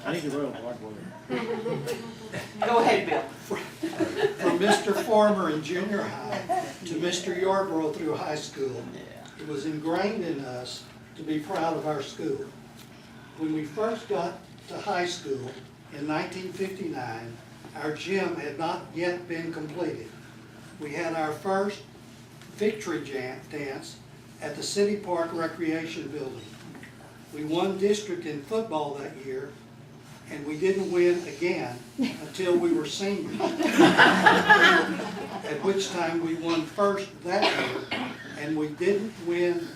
I need to roll hard water. Go ahead, Bill. From Mr. Farmer in junior high to Mr. Yarborough through high school, it was ingrained in us to be proud of our school. When we first got to high school in 1959, our gym had not yet been completed. We had our first victory dance at the City Park Recreation Building. We won district in football that year, and we didn't win again until we were seniors. At which time we won first that year, and we didn't win,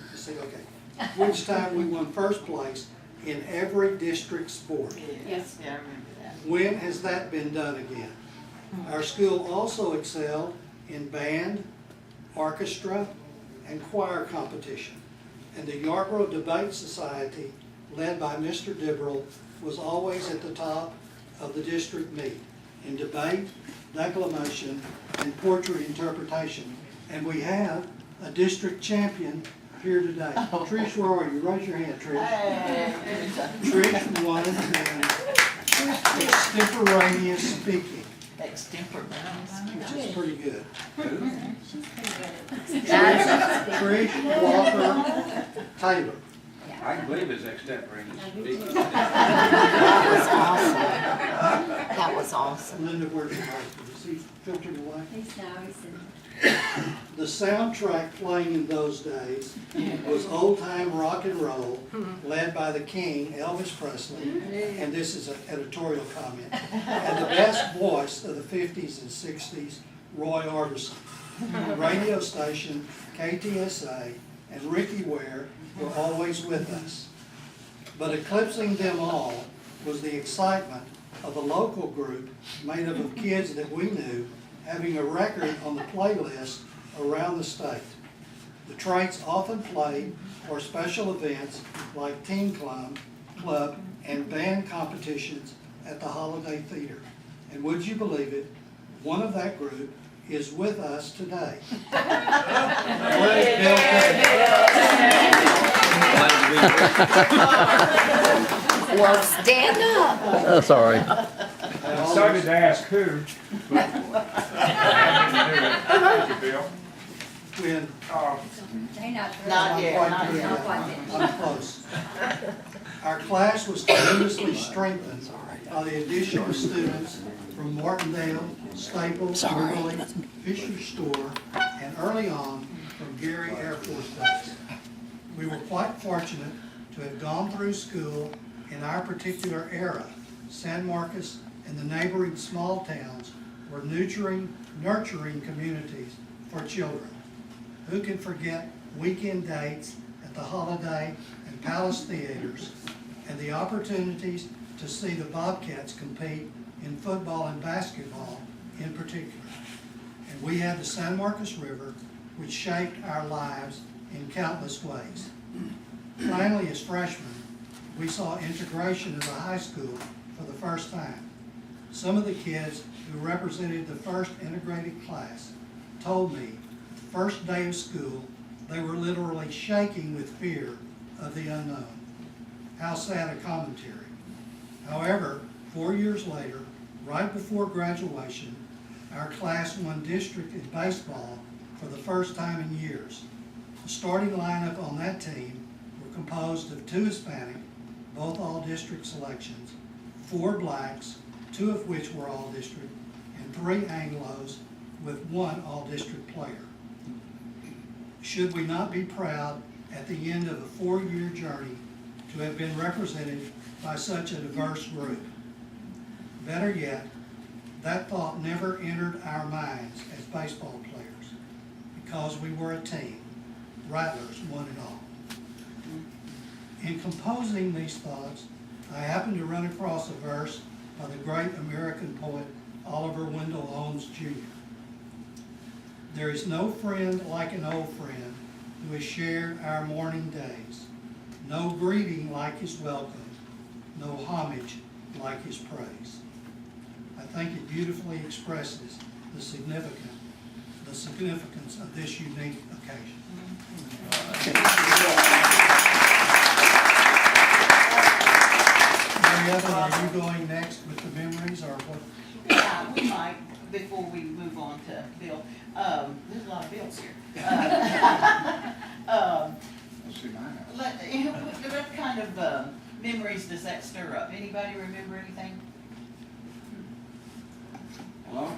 which time we won first place in every district sport. Yes. Yeah, I remember that. When has that been done again? Our school also excelled in band, orchestra, and choir competition. And the Yarborough Debate Society, led by Mr. Dibberl, was always at the top of the district meet in debate, declamation, and poetry interpretation. And we have a district champion here today. Trish, where are you? Raise your hand, Trish. Hey. Trish won in extemporaneous speaking, which is pretty good. Trish Walker Taylor. I can believe it's extemporaneous speaking. That was awesome. Linda, where's your husband? Is he filtered away? He's in. The soundtrack playing in those days was old-time rock and roll, led by the king, Elvis Presley, and this is an editorial comment, and the best voice of the 50s and 60s, Roy Orbison. The radio station, KTSA, and Ricky Ware were always with us. But eclipsing them all was the excitement of a local group made up of kids that we knew having a record on the playlist around the state. The Traits often played for special events like teen club and band competitions at the Holiday Theater. And would you believe it, one of that group is with us today. Well, stand up. Sorry. I started to ask who, but thank you, Bill. When They're not. Not yet, quite not good yet. yet. I'm close. Our class was tremendously strengthened by the addition of students from Martindale, Staples, Beverly, Fisher Store, and early on from Gary Air Force Base. We were quite fortunate to have gone through school in our particular era. San Marcos and the neighboring small towns were nurturing communities for children. Who can forget weekend dates at the Holiday and Palace Theaters and the opportunities to see the Bobcats compete in football and basketball in particular. And we had the San Marcos River, which shaped our lives in countless ways. Finally, as freshmen, we saw integration in the high school for the first time. Some of the kids who represented the first integrated class told me the first day of school they were literally shaking with fear of the unknown. How sad a commentary. However, 4 years later, right before graduation, our class won district in baseball for the first time in years. The starting lineup on that team were composed of 2 Hispanic, both all-district selections, 4 blacks, 2 of which were all-district, and 3 Anglos with 1 all-district player. Should we not be proud at the end of a 4-year journey to have been represented by such a diverse group? Better yet, that thought never entered our minds as baseball players because we were a team. Rattlers won it all. In composing these thoughts, I happened to run across a verse by the great American poet Oliver Wendell Holmes Jr. There is no friend like an old friend who has shared our mourning days. No greeting like his welcome, no homage like his praise. I think it beautifully expresses the significance of this unique occasion. Mary Kevin, are you going next with the memories or what? Yeah, we might, before we move on to Bill. There's a lot of bills here. Let's see mine. What kind of memories does that stir up? Anybody remember anything? Hello?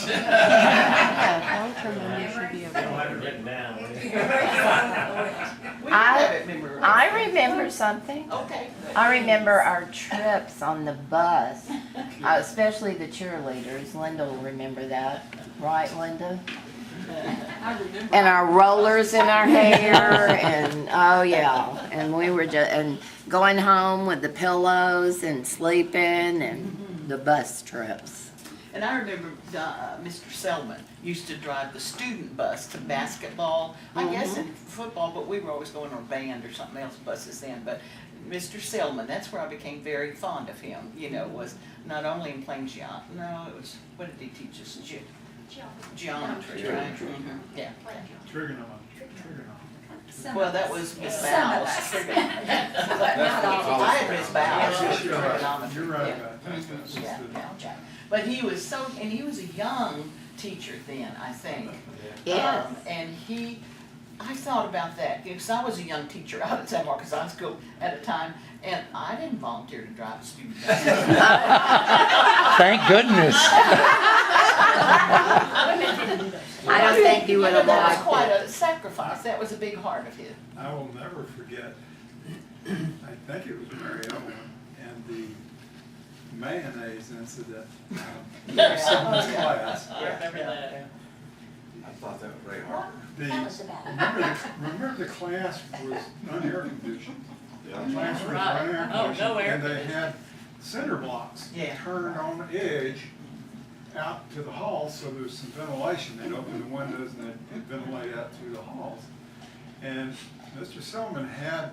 Yeah, long-term memory should be I don't have it written down. We have it memorized. I remember something. Okay. good. I remember our trips on the bus, especially the cheerleaders. Linda will remember that, right, Linda? I remember. And our rollers in our hair, and oh yeah, and we were just and going home with the pillows and sleeping, and the bus trips. And I remember Mr. Selman used to drive the student bus to basketball, I guess in football, but we were always going on band or something else buses then. But Mr. Selman, that's where I became very fond of him, you know, was not only in playing what did he teach us? Geometry, right? Mhm, yeah. Well, that was Miss Some of Bowles. us. I had Miss Bowles. Trigonometry, You're right yeah. about that. Yeah, yeah. But he was and he was a young teacher then, I think. Yes. And I thought about that, because I was a young teacher out at San Marcos High School at a time, and I didn't volunteer to drive a student bus. Thank goodness. I don't think you would have That was liked quite it. a sacrifice, that was a big heart of his. I will never forget, I think it was Mary Ellen and the mayonnaise incident in someone's class. I remember that. I thought that was Ray Harper. Tell us about it. Remember the class was un-air conditioned? The class was Right. un-air Oh, no conditioned, air and they had cinder blocks Yeah. turned on edge out to the hall, so there was some ventilation. They'd open the windows and they'd ventilate out through the halls. And Mr. Selman had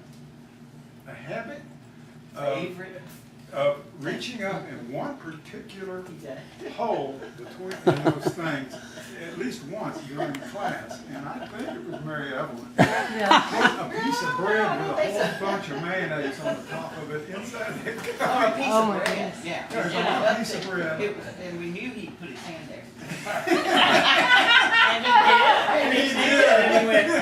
a habit Favorite. of reaching up in one particular Yeah. hole between those things at least once during class, and I think it was Mary Evelyn. Put a piece of bread with a whole bunch of mayonnaise on the top of it inside the Or a piece cup. of bread, yeah. Yeah, a piece of bread. And we knew he'd put his hand there. And he did. And he went, Mary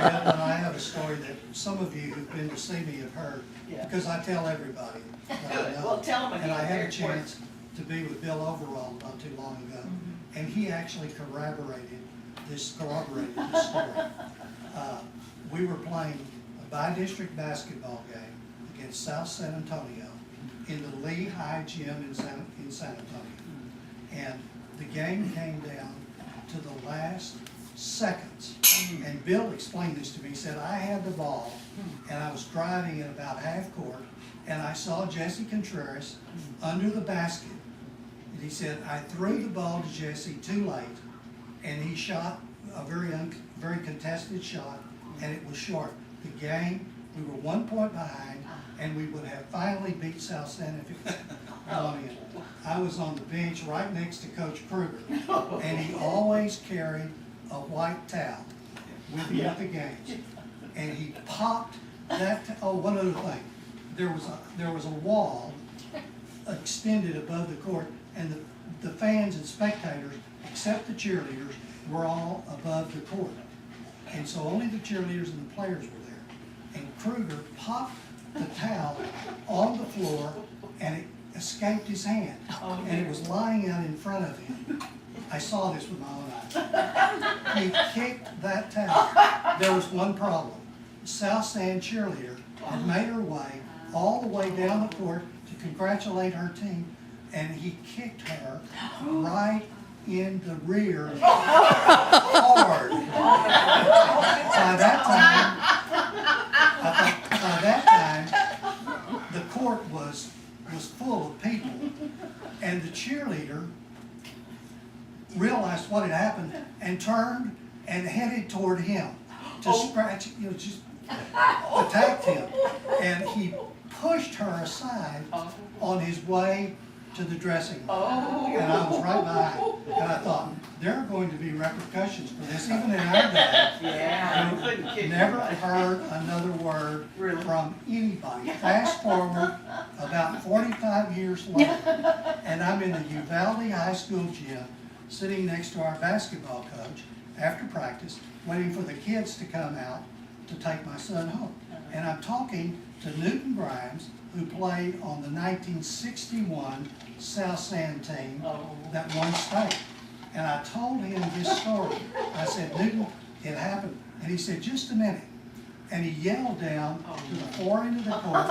Ellen and I have a story that some of you who've been to see me have heard, Yeah. because I tell everybody that I Good. know. Well, tell 'em And again. I had They're a chance to be with Bill Overall not too long ago, and he actually corroborated this story. We were playing a by-district basketball game against South San Antonio in the Lee High Gym in San Antonio. And the game came down to the last seconds. And Bill explained this to me. He said, I had the ball, and I was driving at about half court, and I saw Jesse Contreras under the basket. And he said, I threw the ball to Jesse too late, and he shot a very contested shot, and it was short. The game, we were 1 point behind, and we would have finally beat South San Antonio. I was on the bench right next to Coach Kruger, and he always carried a white towel with him at the games. And he popped that, one other thing. There was a wall extended above the court, and the fans and spectators, except the cheerleaders, were all above the court. And so only the cheerleaders and the players were there. And Kruger popped the towel on the floor, and it escaped his hand. And it was lying out in front of him. I saw this with my own eyes. He kicked that towel. There was one problem. South San cheerleader had made her way all the way down the court to congratulate her team, and he kicked her right in the rear hard. By that time, the court was full of people, and the cheerleader realized what had happened and turned and headed toward him to scratch, just attacked him. And he pushed her aside on his way to the dressing room. Oh. And I was right behind, and I thought, there are going to be repercussions for this, even in our day. Yeah, you couldn't kick Never anybody. heard another word Really? from anybody. Fast forward about 45 years later, and I'm in the Uvalde High School gym, sitting next to our basketball coach after practice, waiting for the kids to come out to take my son home. And I'm talking to Newton Grimes, who played on the 1961 South Sand team Oh. that won state. And I told him this story. I said, Newton, it happened. And he said, just a minute. And he yelled down to the far end of the court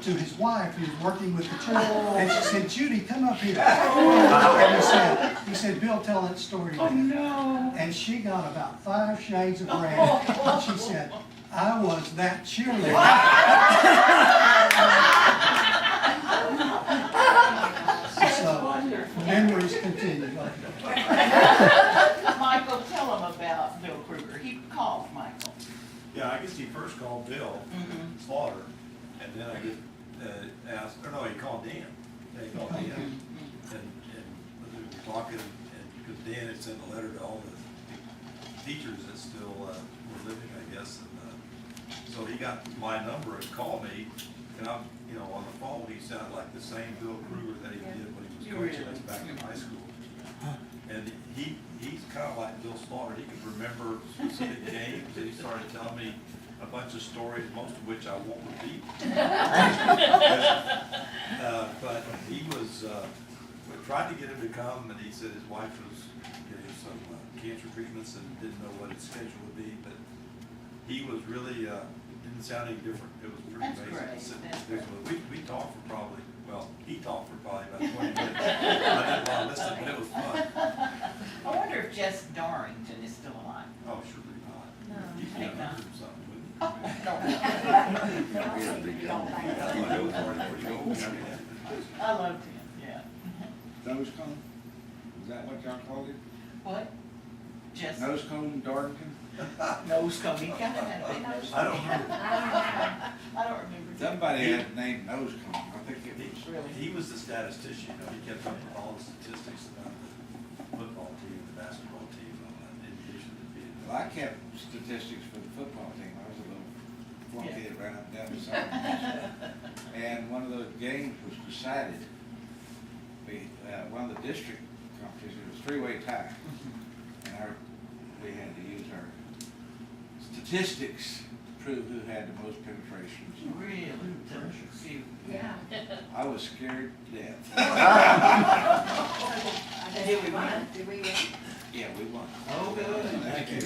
to his wife who was working with the church. And she said, Judy, come up here. And he said, Bill, tell that story again. No. And she got about 5 shades of red. And she said, I was that cheerleader. So, memories continue. Michael, tell him about Bill Kruger. He called Michael. Yeah, I guess he first called Bill Slaughter, and then I get asked, or no, he called Dan. Yeah, he called Dan, and we were talking, and because Dan had sent a letter to all the teachers that still were living, I guess, and so he got my number and called me, and I'm, you know, on the phone, he sounded like the same Bill Kruger that he did when he was coaching us back in high school. And he's kind of like Bill Slaughter. He could remember specific games, and he started telling me a bunch of stories, most of which I won't repeat. But he was, we tried to get him to come, and he said his wife was getting some cancer treatments and didn't know what his schedule would be, but he was really, didn't sound any different. It was pretty That's amazing. great. to sit That's there. We talked for probably, well, he talked for probably about 20 minutes. I didn't want to listen, but it was fun. I wonder if Jess Darrington is still alive. Oh, surely not. No. He's I think got not. something, wouldn't he? Oh, no. That's why it was already pretty old. I mean, I loved him, yeah. Nose cone? Is that what y'all called it? What? Jess? Nose cone Darlington? Nose cone. He kind of had a big nose. I don't remember. I don't remember. Somebody had named Nose cone. I think it was. Really? He was the statistician, you know, he kept up with all the statistics about the football team, the basketball team, and all that, in addition to being. Well, I kept statistics for the football team. I was a little flunky that ran up and down the side. And one of those games was decided, one of the district competitions, it was a 3-way tie. And we had to use our statistics to prove who had the most penetrations. Really? Few. Yeah. I was scared to death. Did we win? Did we win? Yeah, we won. Oh, good. Thank you.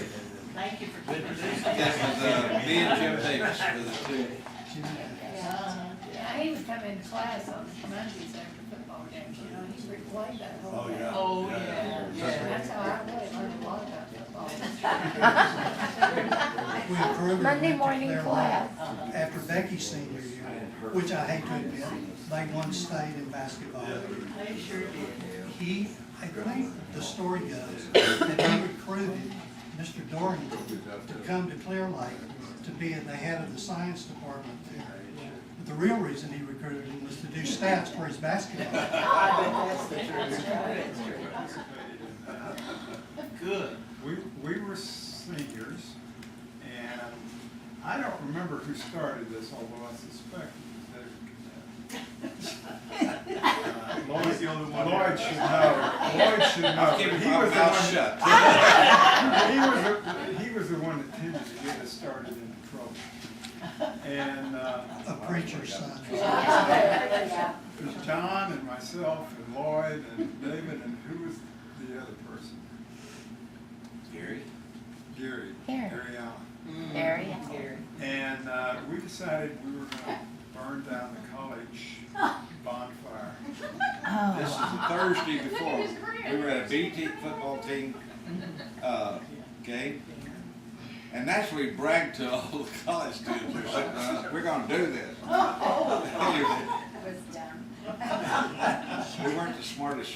Thank you for good news. That was me and Jim Davis were the two. Yeah, he would come into class on Mondays after football games, you know, he replayed that whole Oh, thing. yeah. Oh, yeah, yeah. That's how I really learned a lot about football. We approved Monday it morning there class. after Becky's senior year, which I hate to admit, they won state in basketball. They sure did. I think the story goes that he recruited Mr. Dorrington to come to Clear Lake to be at the head of the science department there. But the real reason he recruited him was to do stats for his basketball. I bet that's the truth. That's true. Good. We were seniors, and I don't remember who started this, although I suspect it was David. Lloyd's the only one. Lloyd should know. Lloyd should know. Keep He my was the mouth one- shut. He was the one that tended to get us started into trouble. And A preacher's son. it was John and myself and Lloyd and David, and who was the other person? Gary? Gary. Gary. Gary Allen. Gary. Gary. And we decided we were gonna burn down the college bonfire. This is the Thursday before. We were at a BT football team game. And that's where we bragged to all the college students who were sitting around, we're gonna do this. Anyway, It was dumb. we weren't the smartest.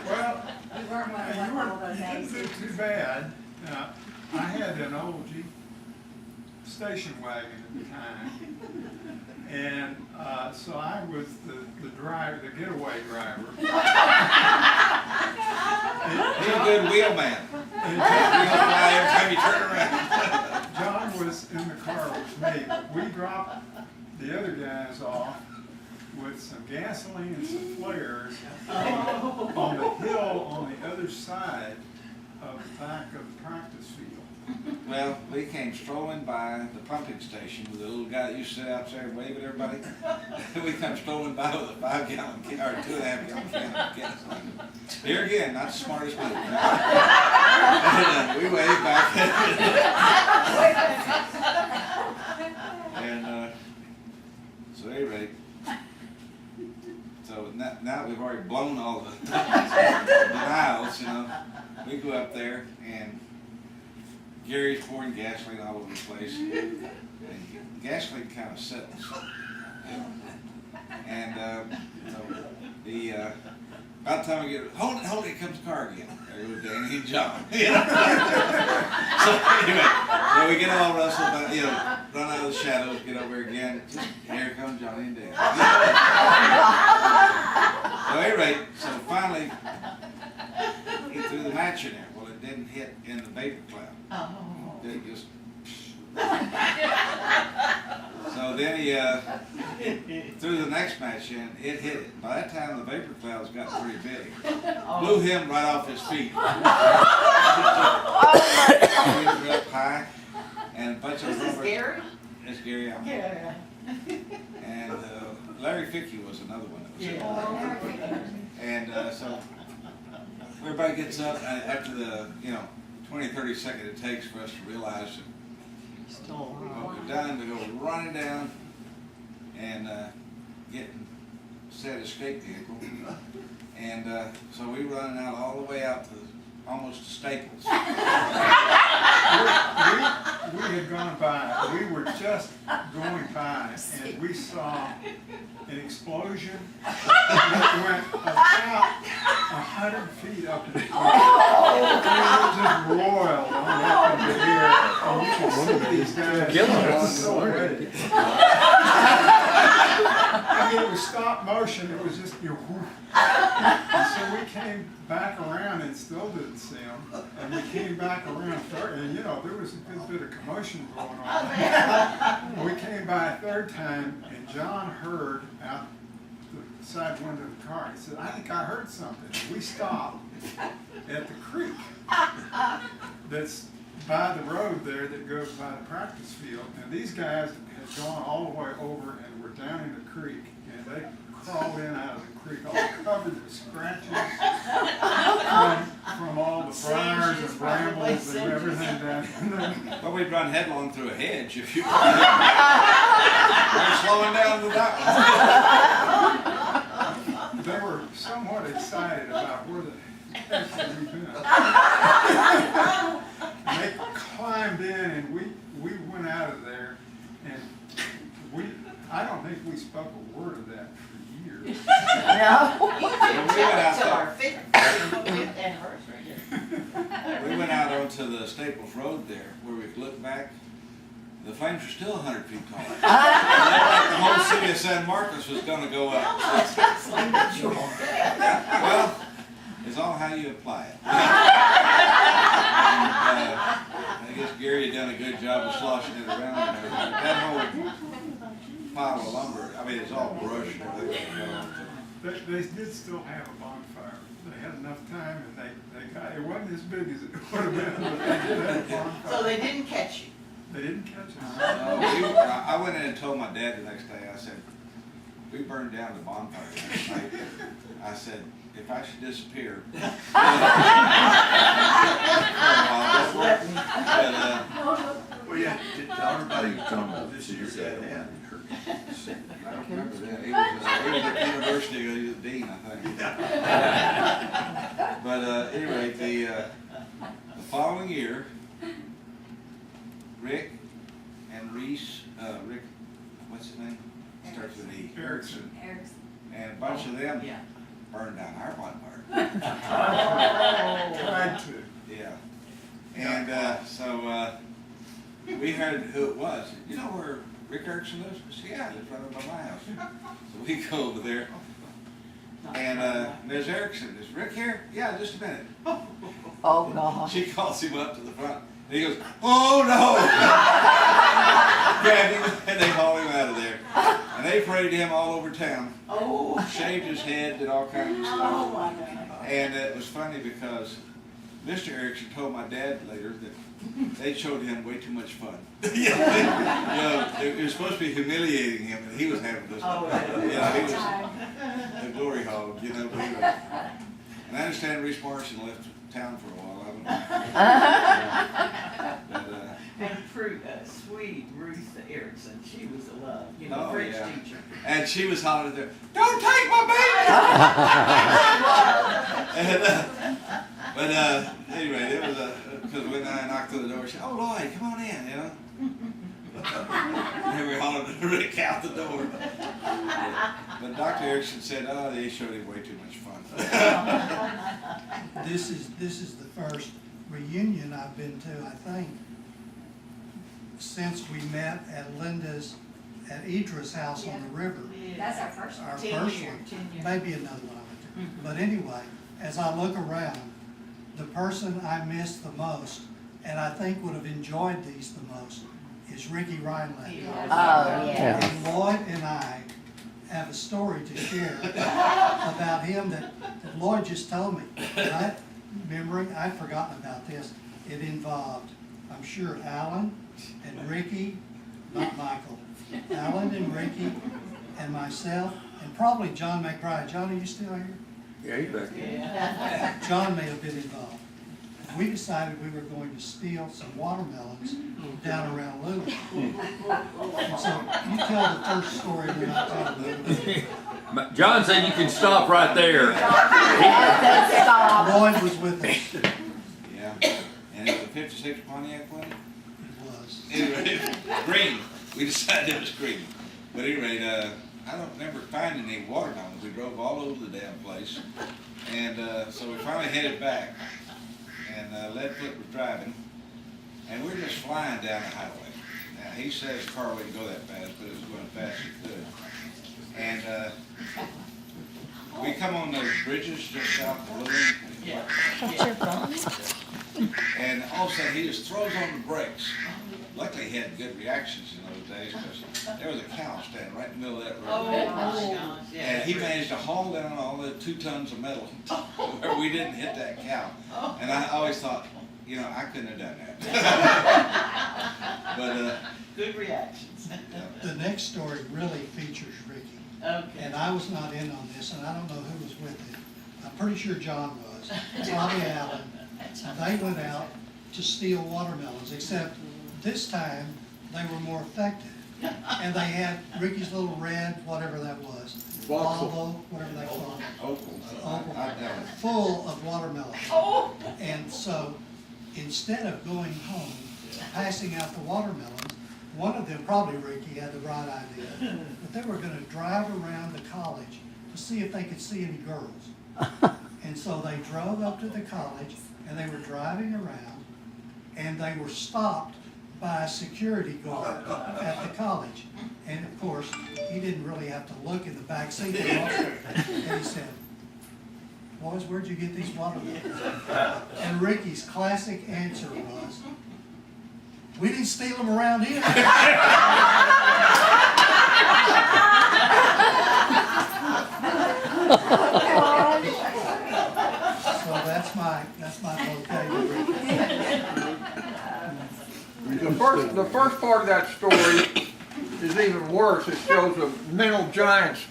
Well, We weren't one of you all those didn't days. do too bad. Now, I had an old Jeep station wagon at the time. And So I was the driver, the getaway driver. He's a good wheelman. And Wheel fly every time you turn around. John was in the car with me, but we dropped the other guys off with some gasoline and some flares on the hill on the other side of the back of the practice field. Well, we came strolling by the pumping station with the little guy that used to sit out there and wave at everybody. We come strolling by with a 5-gallon can, or 2.5-gallon can of gasoline. Here again, not the smartest move. And we waved back at it. And so anyway, so now we've already blown all the miles, you know. We go up there and Gary's pouring gasoline all over the place. And gasoline kind of settles. And so about the time we get, hold it, here comes the car again. There goes Danny and John. You know? So anyway, so we get all rustled back, you know, run out of the shadows, get over again. Just, here comes Johnny and Danny. So anyway, so finally he threw the match in there. Well, it didn't hit in the vapor cloud. It just. So then he threw the next match in. It hit it. By that time, the vapor clouds got pretty big. Blew him right off his feet. He was up high, and a bunch of This is Gary? It's Gary Allen. Yeah. And Larry Fickey was another one that was in there. And so everybody gets up after the 20, 30 seconds it takes for us to realize that what we've done to go running down and getting set escape vehicle. And so we running out all the way out to almost to Staples. We had gone by, we were just going by, and we saw an explosion that went about 100 feet up in the air. It just roiled on up in the air, and you could see these guys so ready. I mean, it was stop motion, it was just, whoosh. And so we came back around and still didn't see them. And we came back around third, and there was a good bit of commotion going on. We came by a third time, and John heard out the side window of the car. He said, "I think I heard something." We stopped at the creek that's by the road there that goes by the practice field. And these guys had gone all the way over and were down in the creek, and they crawled in out of the creek, all covered with scratches from all the briars and brambles and everything down in there. Well, we'd run headlong through a hedge if you we're slowing down to that They were somewhat excited about where the heck had we been. And they climbed in, and we went out of there, and I don't think we spoke a word of that for years. You didn't tell it till our 50th anniversary. We went out onto the Staples Road there, where we looked back. The flames were still 100 feet tall. Like the whole city of San Marcos was going to go up. Well, it's all how you apply it. I guess Gary had done a good job of sloshing it around and everything. That whole pile of lumber, I mean, it's all brush and everything. They did still have a bonfire. They had enough time, and they got, it wasn't as big as it would have been, but they did have a bonfire. So they didn't catch you? They didn't catch us. I went in and told my dad the next day, I said, "We burned down the bonfire last night." I said, "If I should disappear." Well, yeah, tell everybody this is your dad had. I don't remember that. He was at the university, he was the dean, I think. But anyway, the following year, Rick and Reese, Rick, what's his name? Starts with E. Erickson. And a bunch of them Yeah. burned down our bonfire. Tried to. Yeah. And so we heard who it was. You know where Rick Erickson lives? I said, yeah, he lives right over by my house. So we go over there, and there's Erickson. Is Rick here? Yeah, just a minute. Oh, God. She calls him up to the front, and he goes, oh no! Grabbed him, and they haul him out of there. And they paraded him all over town. Oh. Shaved his head, did all kinds of Oh, stuff. my God. And it was funny because Mr. Erickson told my dad later that they showed him way too much fun. You know, it was supposed to be humiliating him, and he was having this. Oh, Yeah, he was a glory hog, you know. But he was, and I understand Reese Morrison left town for a while. I don't know. But, And sweet Ruth Erickson, she was a love, you know, Oh, French yeah. teacher. and she was hollering there, "Don't take my baby!" But anyway, it was because when I knocked on the door, she said, "Oh Lloyd, come on in," you know. And we hollered at Rick out the door. But Dr. Erickson said, "Oh, they showed him way too much fun." This is the first reunion I've been to, I think, since we met at Idra's house on the river. That's our first one. Our 10 first year, one. 10 year. Maybe another one I went to. But anyway, as I look around, the person I miss the most, and I think would have enjoyed these the most, is Ricky Rhinelander. Oh, yeah. And Lloyd and I have a story to share about him that Lloyd just told me. And I'd forgotten about this. It involved, I'm sure, Alan and Ricky, not Michael, Alan and Ricky and myself, and probably John McBride. John, are you still here? Yeah, he's back here. Yeah. John may have been involved. We decided we were going to steal some watermelons down around Lula. And so you tell the first story, then I'll tell the other. John said you can stop right there. Stop. Lloyd was with us. Yeah, and it was a '56 Pontiac one. It was. Anyway, green. We decided it was green. But anyway, I don't remember finding any watermelons. We drove all over the damn place, and so we finally headed back. And Leadfoot was driving, and we were just flying down the highway. Now he says the car wouldn't go that fast, but it was going fast as it could. And we come on those bridges just south of Louisville. Yeah. And all of a sudden, he just throws on the brakes. Luckily, he had good reactions in those days because there was a cow standing right in the middle of that road. Oh, my gosh, yeah. And he managed to haul down all the 2 tons of metal where we didn't hit that cow. And I always thought, you know, I couldn't have done that. But, Good reactions. The next story really features Ricky. Okay. And I was not in on this, and I don't know who was with him. I'm pretty sure John was, probably Alan. They went out to steal watermelons, except this time they were more effective. And they had Ricky's little red, whatever that was, Volvo, whatever they call it, Opal, I doubt it. full of watermelons. Oh. And so instead of going home, passing out the watermelons, one of them, probably Ricky, had the right idea, but they were going to drive around the college to see if they could see any girls. And so they drove up to the college, and they were driving around, and they were stopped by a security guard at the college. And of course, he didn't really have to look in the back seat. And he said, "Boys, where'd you get these watermelons?" And Ricky's classic answer was, "We didn't steal them around here." So that's my bouquet with Ricky. The first part of that story is even worse. It shows the mental giants.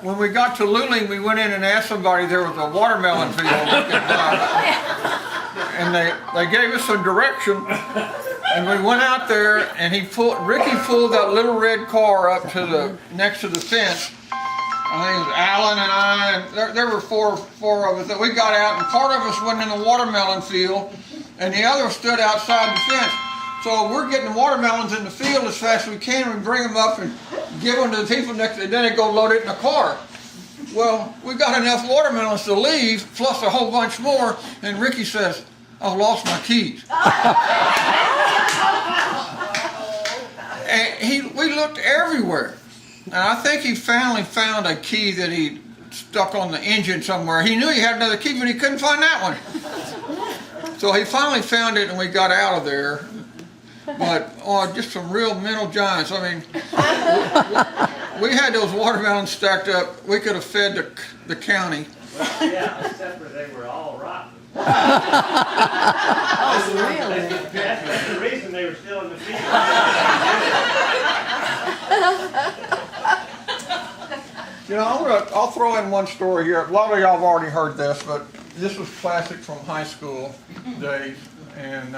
When we got to Luling, we went in and asked somebody there was a watermelon field we could buy. And they gave us some direction, and we went out there, and Ricky pulled that little red car up to the next to the fence. I think it was Alan and I, and there were four of us. That we got out, and part of us went in the watermelon field, and the other stood outside the fence. So we're getting watermelons in the field as fast as we can, and we bring them up and give them to the people next to, and then they go load it in a car. Well, we got enough watermelons to leave, plus a whole bunch more, and Ricky says, "I've lost my keys." And we looked everywhere. And I think he finally found a key that he stuck on the engine somewhere. He knew he had another key, but he couldn't find that one. So he finally found it and we got out of there. But, just some real mental giants. I mean, we had those watermelons stacked up. We could have fed the county. Well, yeah, except for they were all rotten. Oh, really? That's the reason they were still in the field. You know, I'll throw in one story here. A lot of y'all have already heard this, but this was classic from high school days. And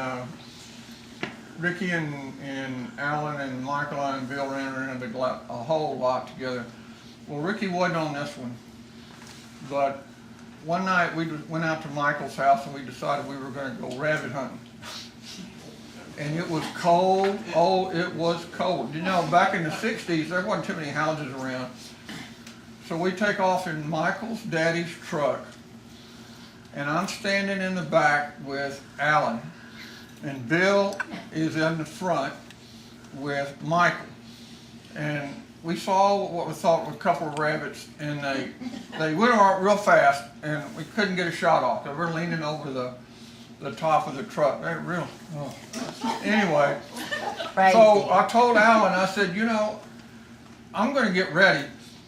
Ricky and Alan and Michael and Bill ran around a whole lot together. Well, Ricky wasn't on this one, but one night we went out to Michael's house and we decided we were going to go rabbit hunting. And it was cold. Oh, it was cold. You know, back in the 60s, there wasn't too many houses around. So we take off in Michael's daddy's truck. And I'm standing in the back with Alan. And Bill is in the front with Michael. And we saw what we thought were a couple of rabbits, and they went on real fast, and we couldn't get a shot off. They were leaning over the top of the truck. They were real. Oh. Anyway, so I told Alan, I said, you know, I'm going to get ready,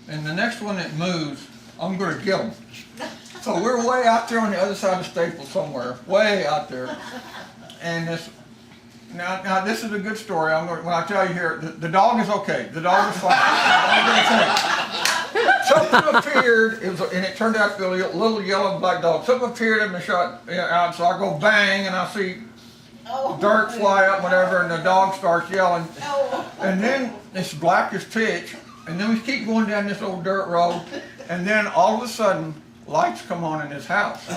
and the next one that moves, I'm going to get them. So we're way out there on the other side of Staples somewhere, way out there. And this, now this is a good story. When I tell you here, the dog is okay. The dog is fine. Something appeared, and it turned out to be a little yellow and black dog. Something appeared in the shot out, so I go bang, and I see dirt fly up, whatever, and the dog starts yelling. And then it's black as pitch, and then we keep going down this old dirt road, and then all of a sudden, lights come on in his house.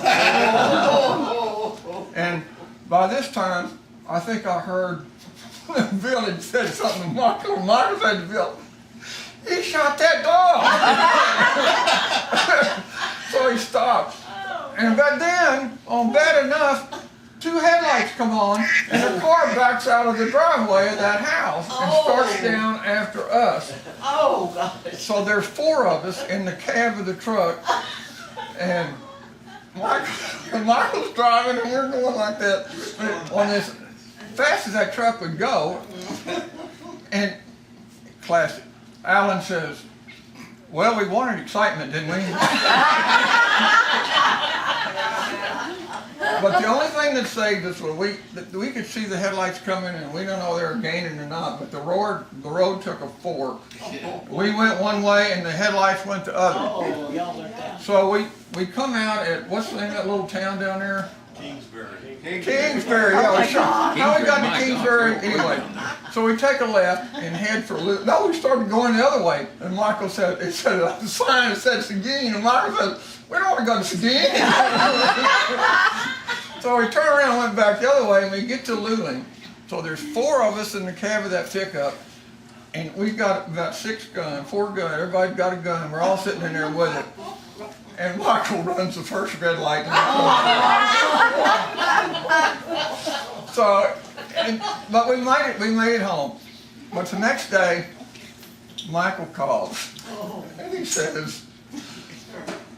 And by this time, I think I heard Bill had said something to Michael. Michael said to Bill, "He shot that dog." So he stopped. And but then, on bad enough, two headlights come on, and the car backs out of the driveway of that house and starts down after us. Oh, gosh. So there's four of us in the cab of the truck, and Michael's driving, and we're going like that on this, fast as that truck would go. And classic. Alan says, "Well, we wanted excitement, didn't we?" But the only thing that saved us was we could see the headlights coming, and we don't know if they were gaining or not, but the road took a fork. We went one way, and the headlights went the other. Oh, y'all looked out. So we come out at, what's the name of that little town down there? Kingsbury. Kingsbury, yeah. How we got to Kingsbury, anyway. So we take a left and head for no, we started going the other way. And Michael said, it said a sign that said Seguin, and Michael said, "We don't want to go to Seguin." So we turned around and went back the other way, and we get to Luling. So there's four of us in the cab of that pickup, and we've got about 4 guns. Everybody's got a gun. We're all sitting in there with it. And Michael runs the first red light. So, but we made it home. But the next day, Michael calls, and he says,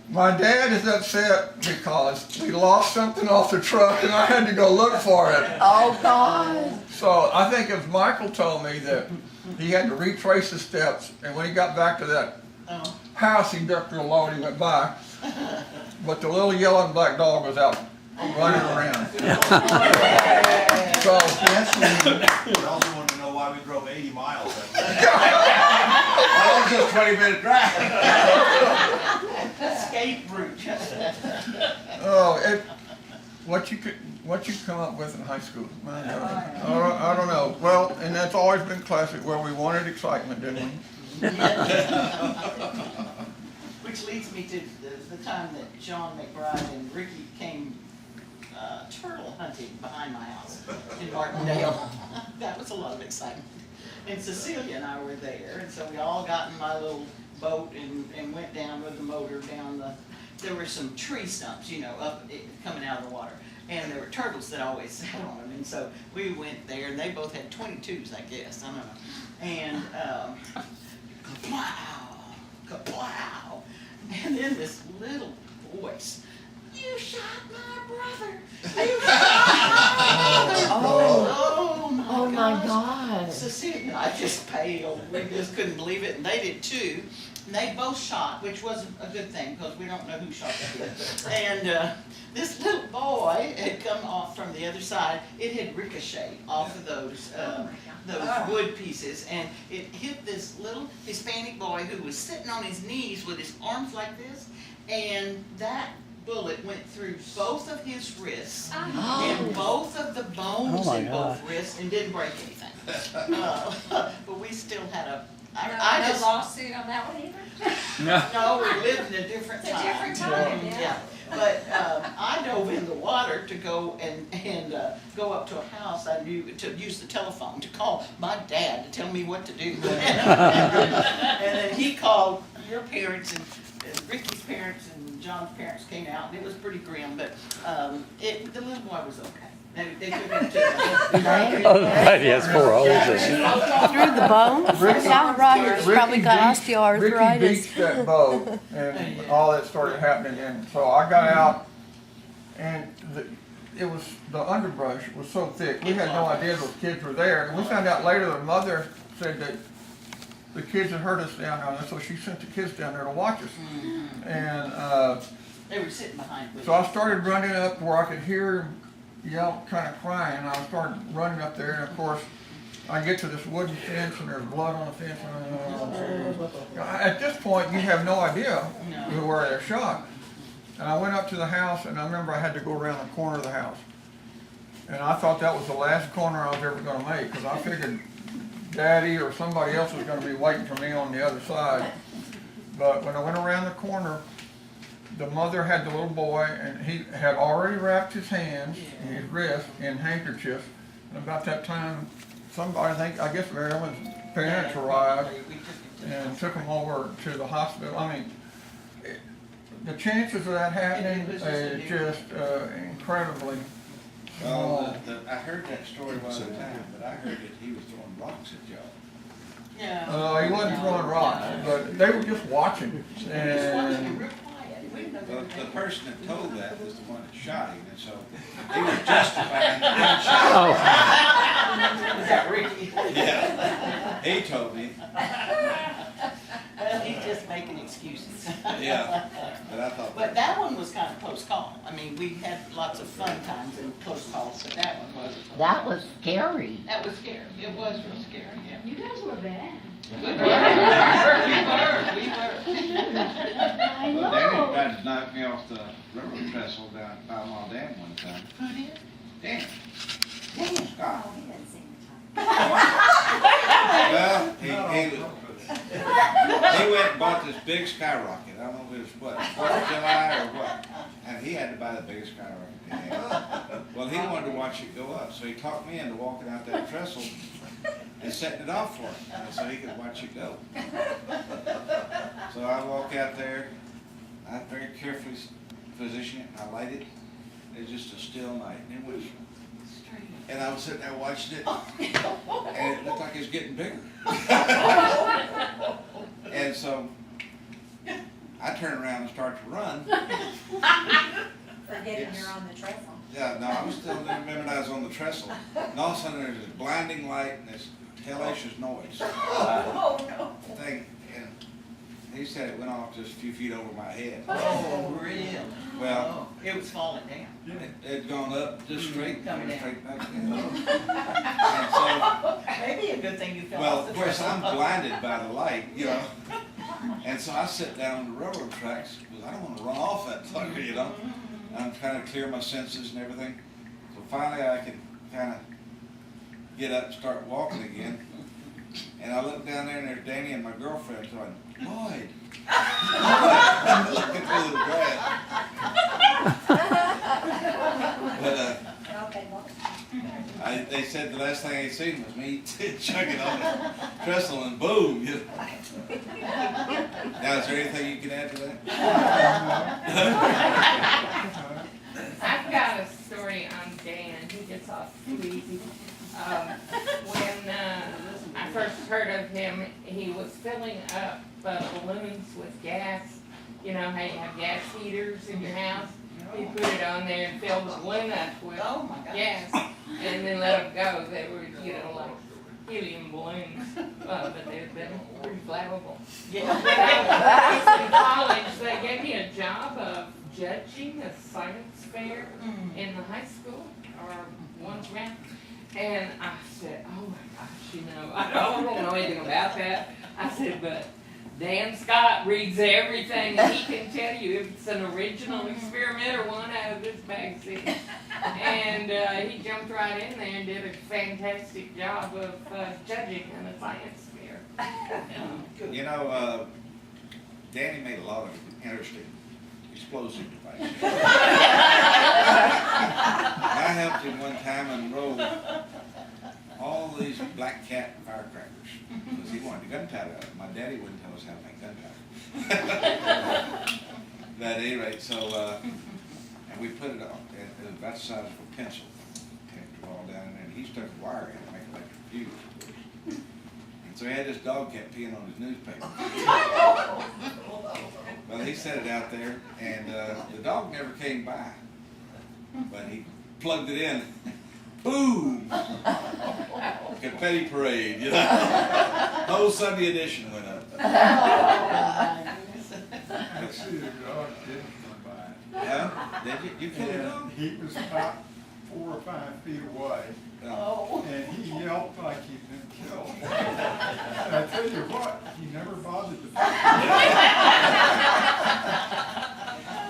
"My dad is upset because we lost something off the truck and I had to go look for it." Oh, God. So I think it was Michael told me that he had to retrace the steps, and when he got back to that house, he ducked real low and he went by. But the little yellow and black dog was out running around. So I also want to know why we drove 80 miles that day. That was just a 20-minute drive. Escape route. oh, what you come up with in high school? My God. I don't know. Well, and that's always been classic where we wanted excitement, didn't we? Which leads me to the time that John McBride and Ricky came turtle hunting behind my house in Martindale. That was a lot of excitement. And Cecilia and I were there, and so we all got in my little boat and went down with the motor down there were some tree stumps, you know, coming out of the water. And there were turtles that always sat on them, and so we went there, and they both had 22s, I guess, I don't know. And, kaplow, kaplow. And then this little voice, you shot my brother. You shot my brother. Oh my gosh. God. Cecilia, I just paled. We just couldn't believe it, and they did too. And they both shot, which was a good thing because we don't know who shot them. And this little boy had come off from the other side. It had ricocheted off of those wood pieces, and it hit this little Hispanic boy who was sitting on his knees with his arms like this, and that bullet went through both of his wrists and both of the bones in both wrists and didn't break anything. But we still had a. No lawsuit on that one either? No, we lived in a different time. It's a different time, yeah. But I dove in the water to go and go up to a house I knew to use the telephone to call my dad to tell me what to do. And then he called your parents and Ricky's parents and John's parents came out, and it was pretty grim. But the little boy was okay. They took him to That is poor old. Through the bones? How Roger's probably got Ricky osteoarthritis. beached that bow, and all that started happening. And so I got out, and the underbrush was so thick, we had no idea those kids were there. And we found out later the mother said that the kids had heard us down there, so she sent the kids down there to watch us. And they were sitting behind. so I started running up where I could hear him yell, kind of crying. And I started running up there, and of course, I get to this wooden fence, and there's blood on the fence. At this point, you have no idea where they're shot. And I went up to the house, and I remember I had to go around the corner of the house. And I thought that was the last corner I was ever going to make, because I figured Daddy or somebody else was going to be waiting for me on the other side. But when I went around the corner, the mother had the little boy, and he had already wrapped his hands and his wrists in handkerchiefs. And about that time, somebody, I guess Marilyn's parents arrived and took him over to the hospital. I mean, the chances of that happening is just incredibly small. Well, I heard that story one other time, but I heard that he was throwing rocks at y'all. Yeah. He wasn't throwing rocks, but they were just watching. And Well, the person that told that was the one that shot him, and so he was justifying the gunshot. Was that Ricky? Yeah, he told me. Well, he's just making excuses. Yeah, but I thought. But that one was kind of close call. I mean, we had lots of fun times in close calls, but that one was. That was scary. That was scary. It was real scary, yeah. You guys were bad. We were. I Well, Danny know. tried to knock me off the railroad trestle down at 5 Mile Dam one time. Who did? Danny. Damn. Scott. Oh, he doesn't seem Well, he went and bought this big skyrocket. I don't know if it was what, 4th of July or what. And he had to buy the biggest skyrocket he had. Well, he wanted to watch it go up, so he talked me into walking out that trestle and setting it off for him, so he could watch it go. So I walk out there, I very carefully position it, and I light it. It's just a still night, and it was. And I was sitting there watching it, and it looked like it was getting bigger. And so I turn around and start to run. Forgetting you're on the trestle. Yeah, no, I was still remembering I was on the trestle. And all of a sudden there's this blinding light and this hellacious noise. Oh, no. Thing, and he said it went off just a few feet over my head. Oh, real. Well, It was falling down. it had gone up just straight, Coming down. straight back down. And so, Maybe a good thing you fell well, off the of course, trestle. I'm blinded by the light, you know. And so I sit down on the railroad tracks because I don't want to run off that sucker, you know. I'm trying to clear my senses and everything. So finally I can kind of get up and start walking again. And I look down there and there's Danny and my girlfriend going, Lloyd. I'm looking through the grass. But Okay, well. they said the last thing they seen was me chugging on the trestle and boom. You know. Now, is there anything you can add to that? I've got a story on Dan. He gets off too easy. When I first heard of him, he was filling up balloons with gas. You know how you have gas heaters in your house? He put it on there and filled the balloon up with Oh, my gosh. gas, and then let them go. They were, you know, like helium balloons, but they've been pretty flammable. Yeah. When I was in college, they gave me a job of judging a science fair in the high school, or once around. And I said, oh my gosh, you know, I don't know anything about that. I said, but Dan Scott reads everything and he can tell you if it's an original experiment or one out of this magazine. And he jumped right in there and did a fantastic job of judging in a science fair. You know, Danny made a lot of interesting explosive devices. I helped him one time unroll all these black cat firecrackers because he wanted a gunpowder out of them. My daddy wouldn't tell us how to make gunpowder. But at any rate, so, and we put it on, and it was about the size of a pencil. Taped it all down in there, and he stuck a wire in it to make electric fuse. And so he had this dog kept peeing on his newspaper. Well, he set it out there, and the dog never came by. But he plugged it in. Boom! Confetti parade, you know. Whole Sunday edition went up. Actually, the dog did come by. Yeah? Did you? You killed a And dog? he was about 4 or 5 feet away, Oh. and he yelped like he'd been killed. And I tell you what, he never bothered to.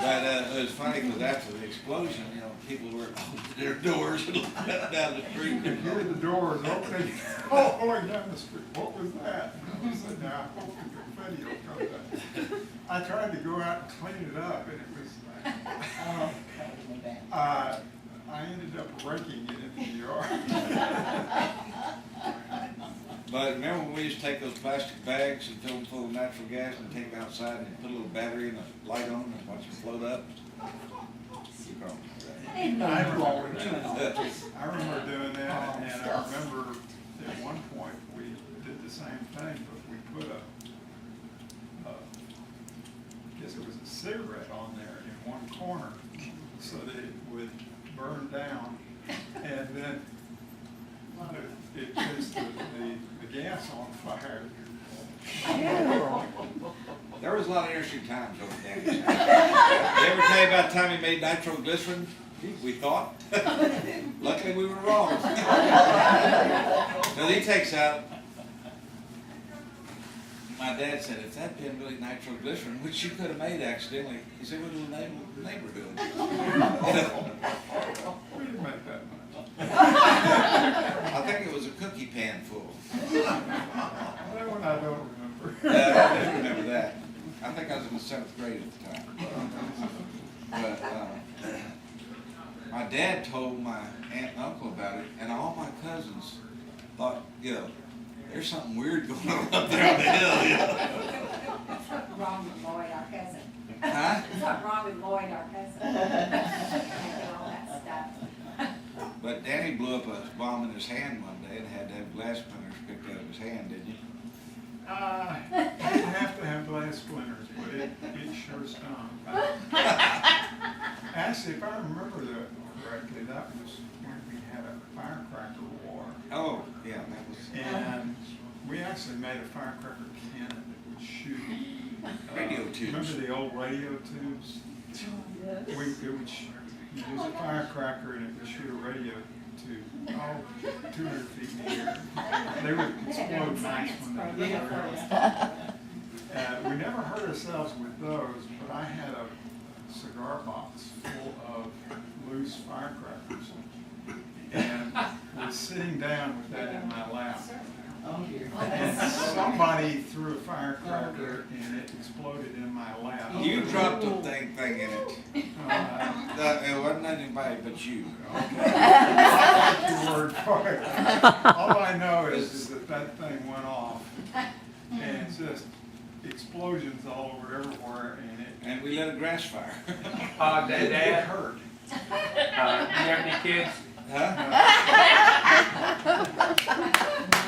But it was funny because after the explosion, you know, people were opening their doors and looking down the street. You could hear the doors opening, going down the street. What was that? And I said, now, I hope the confetti will come down. I tried to go out and clean it up, and it was, I ended up raking it in the yard. But remember when we used to take those plastic bags and fill them full of natural gas and take them outside and put a little battery and a light on them and watch them float up? You probably remember I remember doing that, and I remember at one point we did the same thing, but we put I guess it was a cigarette on there in one corner so that it would burn down, and then it puts the gas on fire. There was a lot of interesting times over there. Did I ever tell you about the time he made nitroglycerin? We thought. Luckily we were wrong. Because he takes out, my dad said, if that'd been really nitroglycerin, which you could have made accidentally, he said, we'd have a neighborhood. We didn't make that much. I think it was a cookie pan full. That one I don't remember. I do remember that. I think I was in the 7th grade at the time. But my dad told my aunt and uncle about it, and all my cousins thought, you know, there's something weird going on up there on the hill. You know? There's something wrong with Lloyd, our cousin. Huh? There's something wrong with Lloyd, our cousin. Making all that stuff. But Danny blew up a bomb in his hand one day and had to have glass splinters picked out of his hand, didn't you? I didn't have to have glass splinters, but it sure stung. Actually, if I remember that correctly, that was when we had a firecracker war. Oh, yeah, that was. And we actually made a firecracker cannon that would shoot. Radio tubes. Remember the old radio tubes? It would you'd use a firecracker and it would shoot a radio tube, 200 feet in the air. They would explode nice when they hit the earth. We never hurt ourselves with those, but I had a cigar box full of loose firecrackers. And was sitting down with that in my lap. Oh, dear. And somebody threw a firecracker and it exploded in my lap. You dropped a thing in it. It wasn't anybody but you. I'll take your word for it. All I know is that that thing went off, and it's just explosions all over everywhere, And we lit a grass fire. it Dad, hurt. do you have any kids? Huh?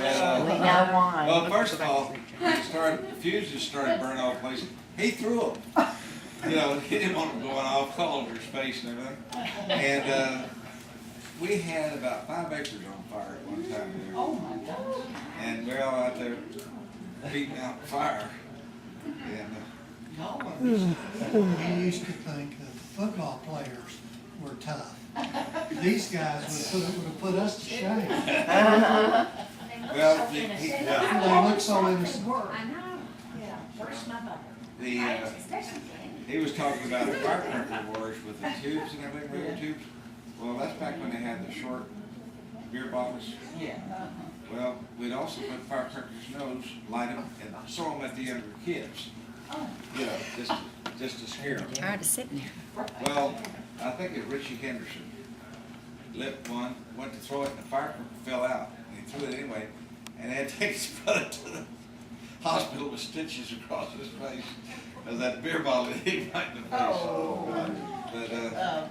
We know why. Well, first of all, the fuses started burning all the place. He threw them. You know, he didn't want them going off all over his face and everything. And we had about 5 acres on fire at one time there. Oh, my God. And we're all out there beating out the fire. And Y'all were We used to think that football players were tough. These guys would have put us to shame. well, They look so innocent. I know, yeah, where's my mother? he was talking about the firecracker wars with the tubes and everything, rubber tubes. Well, that's back when they had the short beer bottles. Yeah. Well, we'd also put firecrackers nose, light them, and throw them at the younger kids. You know, just to scare them. Tired of sitting there. Well, I think it Richie Henderson lit one, went to throw it, and the firecracker fell out. And he threw it anyway, and they had to take his brother to the hospital with stitches across his face as that beer bottle hit him right in the face. Oh. But,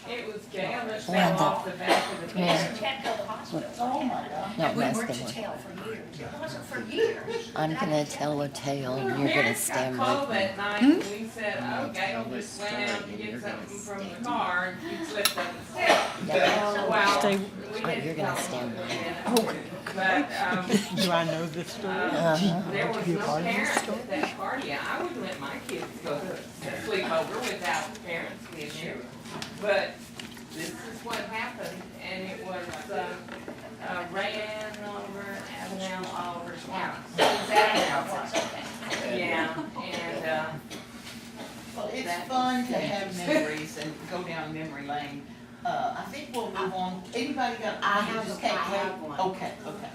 It was Gail that fell off the back of the Yeah. bed. She had to go to the hospital. Oh, my God. No, And we that's went the to one. jail for years. It wasn't for years. I'm gonna tell a tale and you're gonna Parents got stand called with me. that night, and we said, oh, Gail just went out to get something from the car, and she slipped up the steps. Well, we Oh, didn't you're gonna tell stand them with me. then, but, Do I know this story? there was no parents at that party. I wouldn't let my kids go to sleep over without parents being there. But this is what happened, and it was, Rayanne Oliver, Avenel Oliver's house. It was at a house. Yeah, and, Well, it's fun to have memories and go down memory lane. I think we'll move on. Anybody got? I have one. Okay, okay.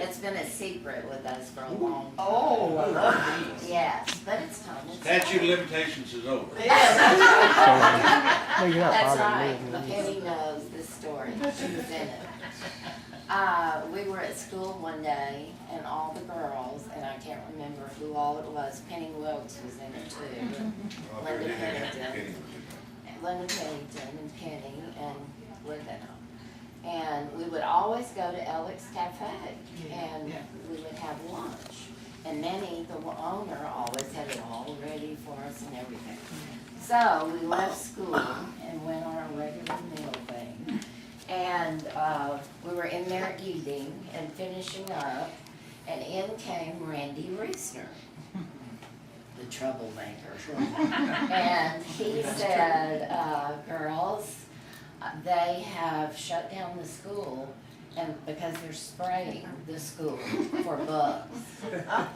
It's been a secret with us for a long time. Oh, I love these. Yes, but it's time. statute of limitations is over. That's right. Penny knows this story. She was in it. We were at school one day, and all the girls, and I can't remember who all it was. Penny Wilkes was in it too. Linda Pennington. Linda Pennington and Penny and Linda. And we would always go to Alex Cafe, and we would have lunch. And Nanny, the owner, always had it all ready for us and everything. So we left school and went on our regular meal thing. And we were in there eating and finishing up, and in came Randy Reesner, the troublemaker. And he said, girls, they have shut down the school and because they're spraying the school for bugs.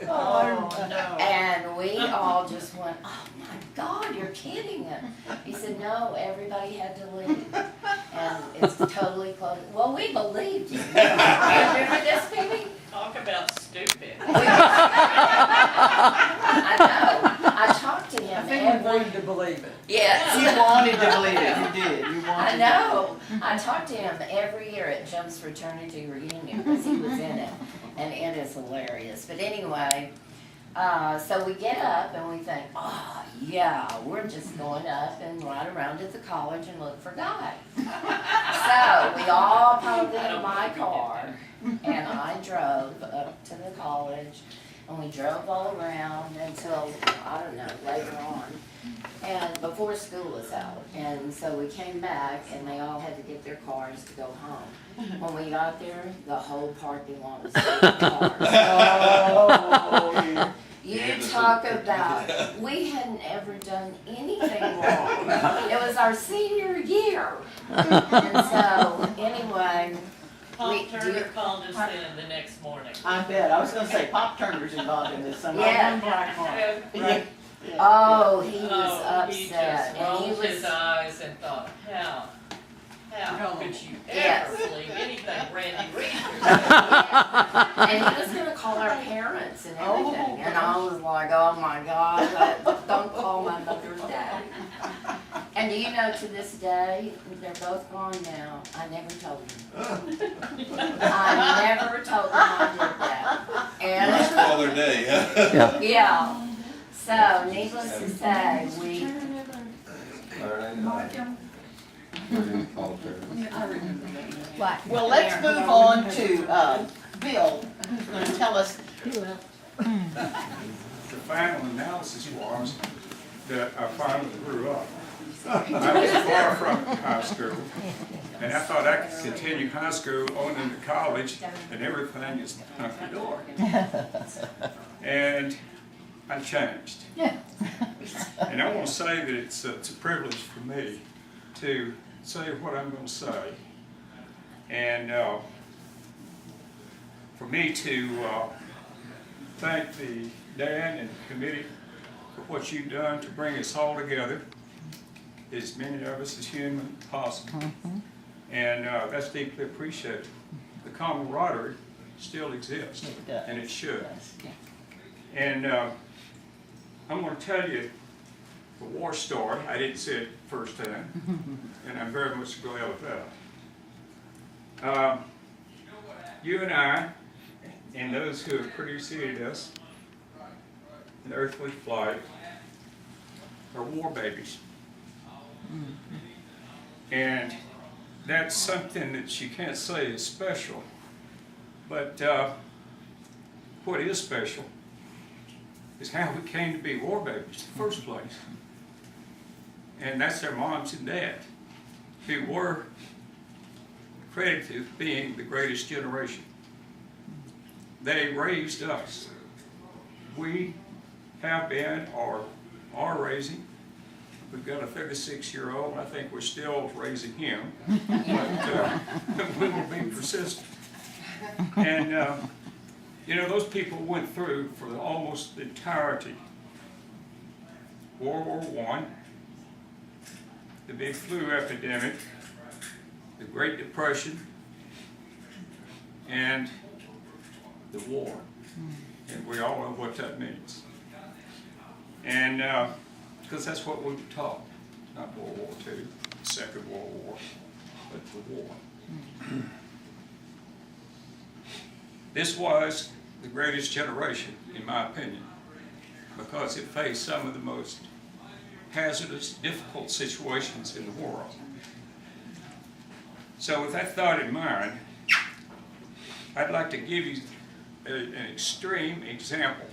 Oh, no. And we all just went, oh my God, you're kidding us. He said, no, everybody had to leave. And it's totally closed. Well, we believed you. Remember this, Penny? talk about stupid. I know. I talked to him I think we every. wanted to believe it. Yes. You wanted to believe it, you did, you I wanted. know. I talked to him every year at Jim's fraternity reunion because he was in it, and it is hilarious. But anyway, so we get up and we think, oh yeah, we're just going up and ride around at the college and look for guys. So we all piled into my car, and I drove up to the college, and we drove all around until, I don't know, later on. And before school was out, and so we came back, and they all had to get their cars to go home. When we got there, the whole parking lot was full of cars. Oh, You talk about, we hadn't ever done anything wrong. It was our senior year. And so, anyway, Pop Turner called us in the next morning. I bet, I was gonna say Pop Turner's involved in this somehow. Yeah. Yeah. Oh, he was Oh, he upset, just and he rolled his was, eyes and thought, how could you Yes. ever believe anything Randy Reed and he was gonna call our parents and everything, and I was like, oh my God, don't call my mother or dad. And do you know, to this day, they're both gone now, I never told them. I never told them I did that. Let's And, call their day, huh? yeah, so needless to say, we, I remember that. Well, let's move on to, Bill, who's gonna tell us. The final analysis was that I finally grew up. I was far from high school, and I thought I could continue high school on into college, and everything is hunky-dory. And I changed. And I want to say that it's a privilege for me to say what I'm going to say. And for me to thank the Dan and the committee for what you've done to bring us all together, as many of us as humanly possible. And that's deeply appreciated. The camaraderie still exists, and it should. And I'm going to tell you the war story. I didn't see it firsthand, and I'm very much glad of that. You and I, and those who have preceded us in earthly flight, are war babies. And that's something that you can't say is special, but what is special is how we came to be war babies in the first place. And that's their moms and dads, who were credited with being the greatest generation. They raised us. We have been or are raising. We've got a 36-year-old. I think we're still raising him, but we will be persistent. And you know, those people went through for almost the entirety. World War I, the big flu epidemic, the Great Depression, and the war. And we all know what that means. And because that's what we were taught, not World War II, the Second World War, but the war. This was the greatest generation, in my opinion, because it faced some of the most hazardous, difficult situations in the world. So with that thought in mind, I'd like to give you an extreme example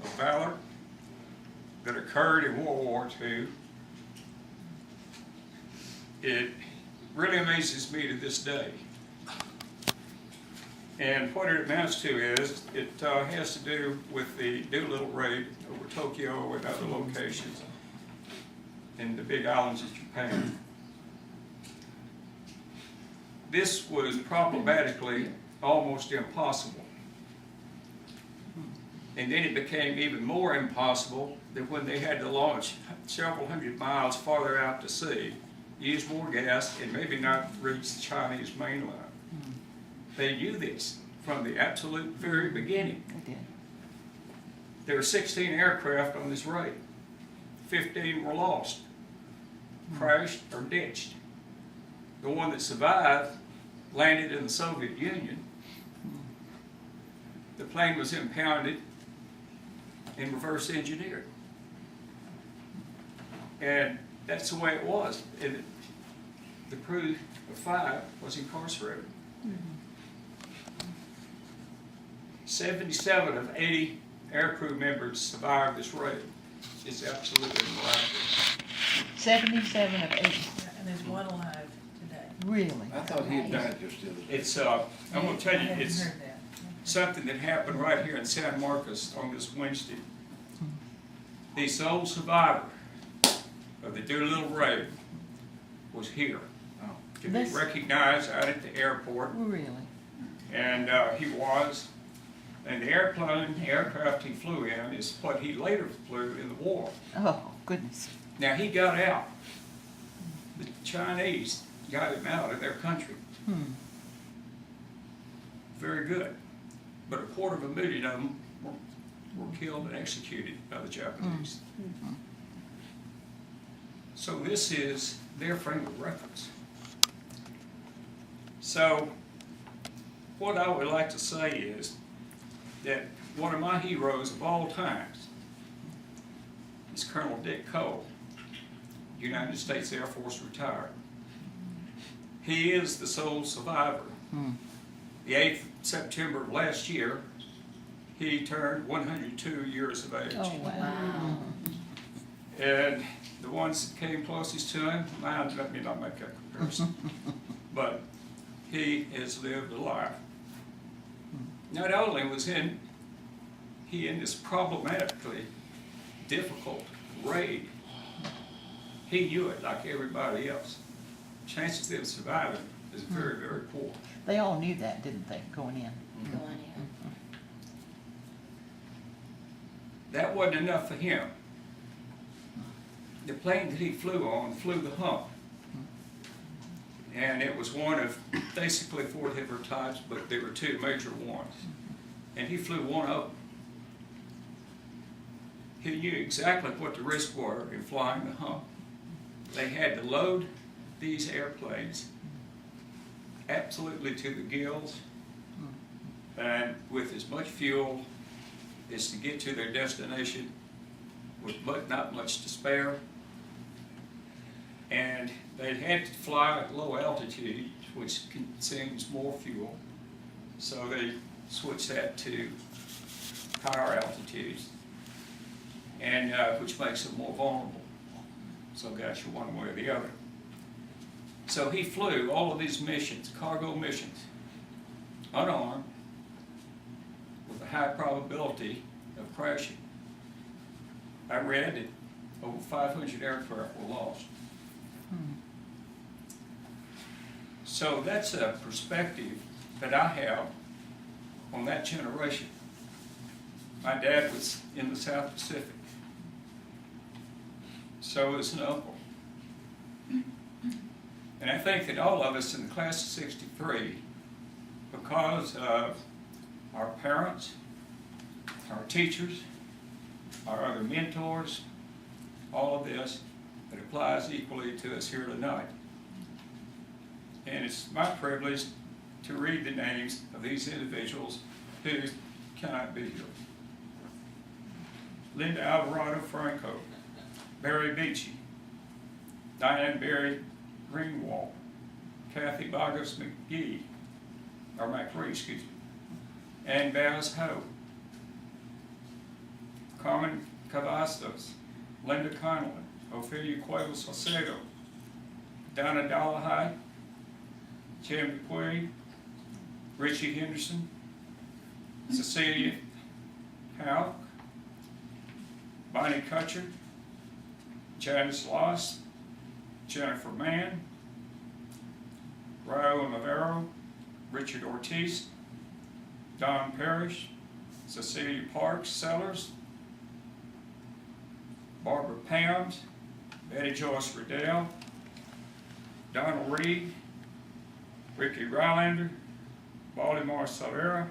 of valor that occurred in World War II. It really amazes me to this day. And what it amounts to is, it has to do with the Doolittle raid over Tokyo and other locations in the big islands of Japan. This was problematically almost impossible. And then it became even more impossible that when they had to launch several hundred miles farther out to sea, use more gas, and maybe not reach the Chinese mainland. They knew this from the absolute very beginning. There were 16 aircraft on this raid. 15 were lost, crashed, or ditched. The one that survived landed in the Soviet Union. The plane was impounded and reverse engineered. And that's the way it was. And the crew of 5 was incarcerated. 77 of 80 aircrew members survived this raid. It's absolutely miraculous. 77 of 80. And there's one alive today. Really? I thought he had died just the other day. It's, I'm going to tell you, I hadn't it's heard that. something that happened right here in San Marcos on this Wednesday. The sole survivor of the Doolittle raid was here to be recognized out at the airport. Really? And he was. And the aircraft he flew in is what he later flew in the war. Oh, goodness. Now, he got out. The Chinese got him out of their country. Very good. But 250,000 of them were killed and executed by the Japanese. So this is their frame of reference. So what I would like to say is that one of my heroes of all times is Colonel Dick Cole, United States Air Force retired. He is the sole survivor. The 8th September of last year, he turned 102 years of age. Oh, wow. And the ones that came closest to him, mine, let me not make that comparison, but he has lived a life. Not only was he in this problematically difficult raid, he knew it like everybody else. Chances of him surviving is very, very poor. They all knew that, didn't they, going in? Going in. That wasn't enough for him. The plane that he flew on flew the hump. And it was one of basically 4 different types, but there were 2 major ones. And he flew one of them. He knew exactly what the risks were in flying the hump. They had to load these airplanes absolutely to the gills and with as much fuel as to get to their destination with not much to spare. And they had to fly at low altitude, which consumes more fuel. So they switched that to higher altitudes, and which makes them more vulnerable. So got you one way or the other. So he flew all of these missions, cargo missions, unarmed, with a high probability of crashing. I read that over 500 aircraft were lost. So that's a perspective that I have on that generation. My dad was in the South Pacific. So is an uncle. And I think that all of us in the class of '63, because of our parents, our teachers, our other mentors, all of this, it applies equally to us here tonight. And it's my privilege to read the names of these individuals who cannot be here. Linda Alvarado Franco, Barry Beachy, Diane Berry Greenwald, Kathy Boggess McCree, and Baz Ho, Carmen Cavastos, Linda Connolly, Ophelia Cuevas Salcedo, Donna Dollahide, Jim McQueen, Richie Henderson, Cecilia Howe, Bonnie Kutcher, Janice Loss, Jennifer Mann, Raul Navarro, Richard Ortiz, Don Parrish, Cecilia Parks Sellers, Barbara Pams, Betty Joyce Riddell, Donald Reed, Ricky Rylander, Baltimore Solera,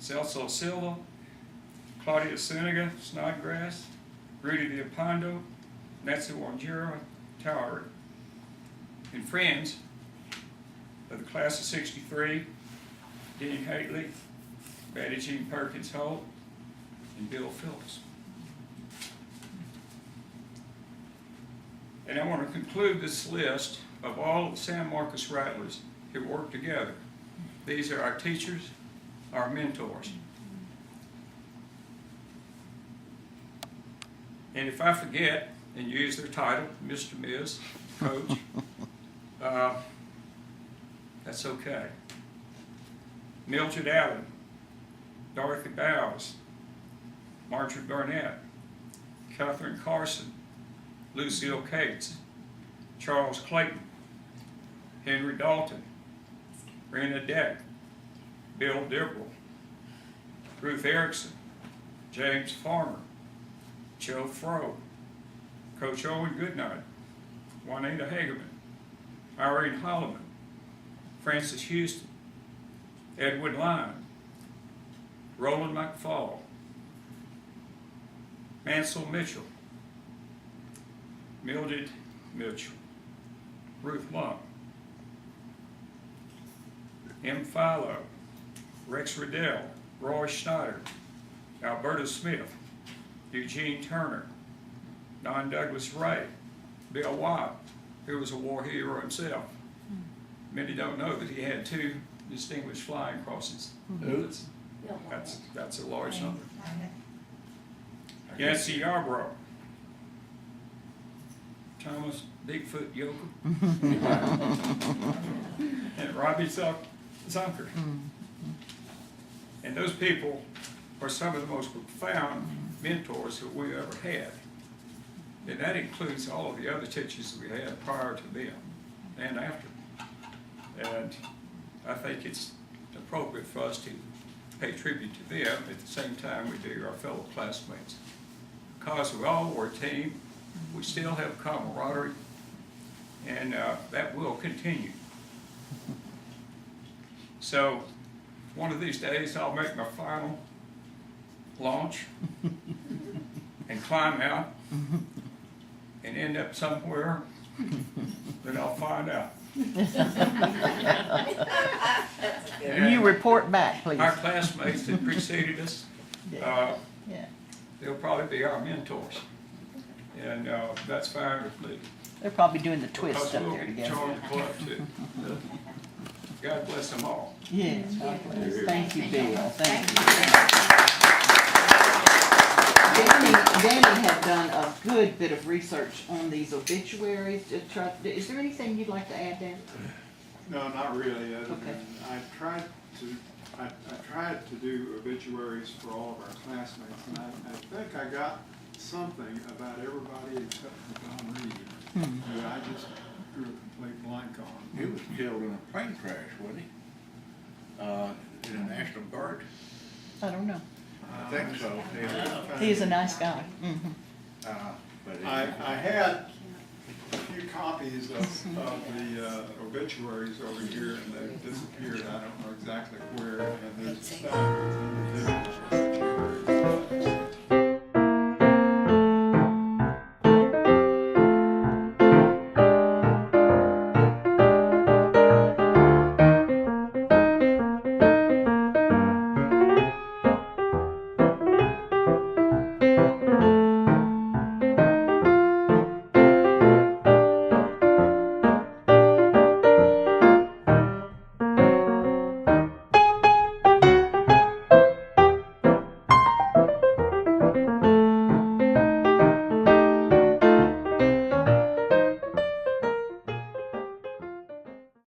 Celso Silva, Claudia Suniga Snodgrass, Rudy Villapando, Nancy Wanjero Towery, and friends of the class of '63, Denny Haley, Betty Jean Perkins Holt, and Bill Phillips. And I want to conclude this list of all of the San Marcos Rattlers who work together. These are our teachers, our mentors. And if I forget and use their title, Mr. Ms., Coach, that's okay. Mildred Allen, Dorothy Bowes, Marjorie Burnett, Catherine Carson, Lucille Cates, Charles Clayton, Henry Dalton, Rena Deck, Bill Dibble, Ruth Erickson, James Farmer, Joe Froh, Coach Owen Goodnight, Juanita Hageman, Irene Holloman, Francis Houston, Edwin Lyman, Roland McFall, Mansell Mitchell, Mildred Mitchell, Ruth Monk, M. Philo, Rex Riddell, Roy Schneider, Alberta Smith, Eugene Turner, Don Douglas Ray, Bill Watt, who was a war hero himself. Many don't know that he had 2 distinguished flying crosses. That's a large number. Yancey Yarborough, Thomas Bigfoot Yoker, and Robbie Zunker. And those people are some of the most profound mentors that we ever had. And that includes all of the other teachers that we had prior to them and after. And I think it's appropriate for us to pay tribute to them at the same time we do our fellow classmates. Because we all were a team, we still have camaraderie, and that will continue. So one of these days I'll make my final launch and climb out and end up somewhere that I'll find out. You report back, please. Our classmates that preceded us, Yeah. they'll probably be our mentors. And that's fine with me. They're probably doing the twist Because up we'll there get together. joined the club too. God bless them all. Yes, God bless. Thank you, Bill, thank you. Danny had done a good bit of research on these obituaries. Is there anything you'd like to add, Dan? No, not really, other Okay. than I tried to do obituaries for all of our classmates, and I think I got something about everybody except for John Reed, who I just drew a complete blank on. He was killed in a plane crash, wasn't he? In the National Guard? I don't know. I think so. He is a nice guy. But I had a few copies of the obituaries over here, and they've disappeared. I don't know exactly where